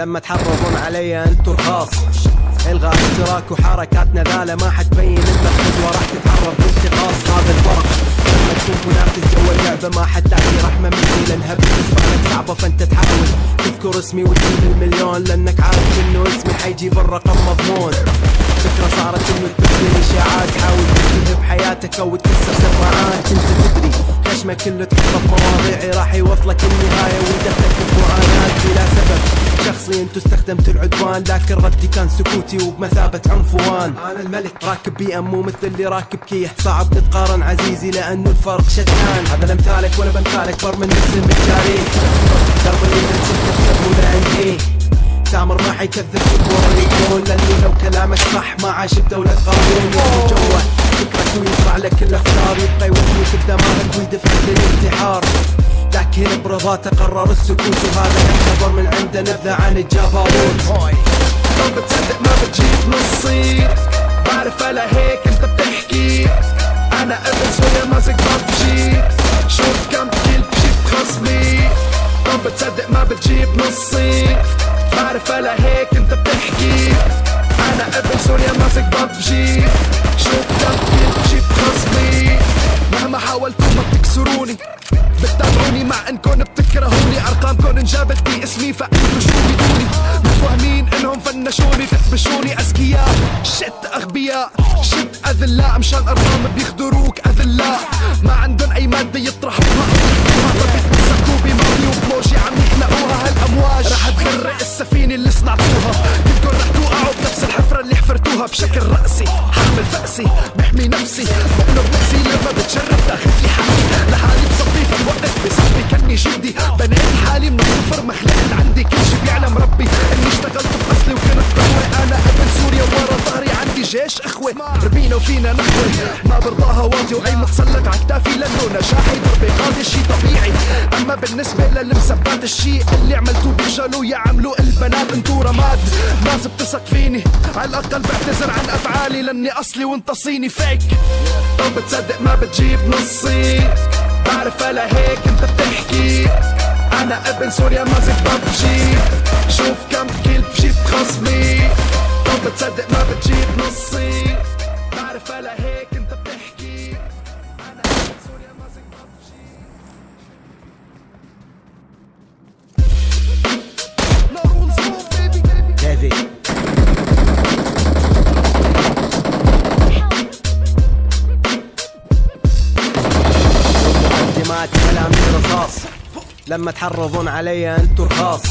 لما تحرضون علي انتو رخاص. الغى اشتراك وحركاتنا ذاله ما حتبين انك قدوة راح تتعرض لانتقاص. هذا الفرق لما تكون منافس جوا اللعبة ما حد تلاقي رحمة مني، لانها بالنسبة لك صعبة فانت تحاول تذكر اسمي وتجيب المليون، لانك عارف انه اسمي حيجيب الرقم مضمون. فكرة صارت انه تبث اشاعات، حاول تكتب بحياتك او تكسر سماعات. انت تدري خشمك اللي تحطه بمواضيعي راح يوصلك النهاية ويدخلك بمعاناة بلا سبب شخصي. انتو استخدمت العدوان لكن ردي كان سكوتي وبمثابة عنفوان. انا الملك راكب بي ام مو مثل اللي راكب كيح، صعب تتقارن عزيزي لانه الفرق شتان. هذا لامثالك وانا بامثالك بر من اسم الجاري، درب اللي نسيت تكسب ولا عندي تامر ما حيكذب بالورا يكون، لانه لو كلامك صح ما عاش بدولة قانون. جوه فكرك ويطلع لك الافكار، يبقى يوسوس بدماغك ويدفعك للانتحار، لكن برضا تقرر السكوت وهذا يعتبر من عنده نبذة عن الجبروت. لو بتصدق ما بتجيب نصي، بعرف على هيك انت بتحكي انا ابن سوريا ماسك ببجي، شوف كم كيل بجيب خصمي. لو بتصدق ما بتجيب نصي، بعرف على هيك انت بتحكي انا ابن سوريا ماسك ببجي، شوف كم كيل بجيب خصمي. مهما حاولتوا ما بتكسروني، بتتابعوني مع انكم بتكرهوني، ارقامكم انجابت بي اسمي فانتو شو بدوني، متوهمين انهم فنشوني تكبشوني. اذكياء شت اغبياء شت اذلاء، مشان ارقام بيخدروك اذلاء، ما عندن اي مادة يطرحوها فبيتمسكوا بماضي وبموجي عم يخلقوها هالامواج. رح تغرق السفينة اللي صنعتوها، يمكن رح توقعوا بنفس الحفرة اللي حفرتوها بشكل رأسي. حامل فأسي بحمي نفسي بقلب نفسي لما بتجرب تاخد لي حقي، لحالي بصفي فالوقت بصفي كني جدي، بنيت حالي من الصفر ما خلقت عندي كل شي بيعلم ربي اني اشتغلت باصلي وكنت قهوة. انا ابن سوريا ورا ظهري عندي جيش اخوة، ربينا وفينا نخوة ما برضاها واطي واي متسلق عكتافي لانه نجاحي ضربي قاضي شي طبيعي. اما بالنسبة للمسبات الشي اللي عملتوه بيفشلوا يعملوا البنات انتو رماد. ناس بتثق فيني على الاقل بعتذر عن افعالي لاني اصلي وانت صيني فيك. لو بتصدق ما بتجيب نصي، بعرف على هيك انت بتحكي انا ابن سوريا ماسك ببجي، شوف كم كيل بجيب خصمي. لو بتصدق ما بتجيب نصي، بعرف على هيك انت بتحكي انا ابن سوريا ماسك ببجي. ديفي مقدمات كلامي رصاص، لما تحرضون علي انتو رخاص.